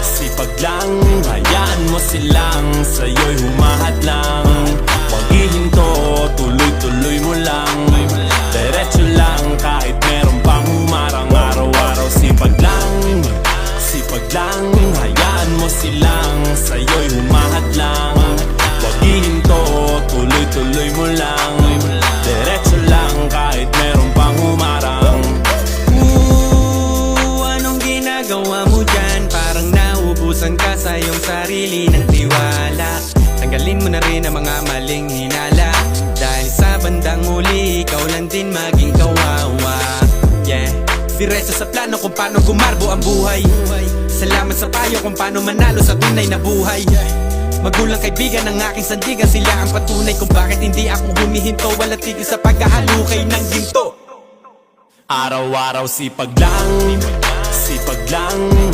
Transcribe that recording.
sipag lang. Hayaan mo silang sa'yo'y humahad lang. Huwag ihinto, tuloy-tuloy mo lang. Diretso lang kahit meron pang humarang. Araw-araw sipag lang, hayaan mo silang sa'yo'y humahad lang. Huwag ihinto, tuloy-tuloy mo lang. Diretso lang kahit meron pang humarang. Anong ginagawa mo dyan? Parang naubusan ka sa iyong sarili ng tiwala. Tanggalin mo na rin ang mga maling hinala, dahil sa bandang huli ikaw lang din maging kawawa. Yeah, diretso sa plano kung paano gumarbo ang buhay. Salamat sa payo kung paano manalo sa tunay na buhay. Magulang kaibigan ng aking sandigan, sila ang patunay kung bakit hindi ako humihinto. Walang tigil sa pagkahalukay ng ginto. Araw-araw sipag lang,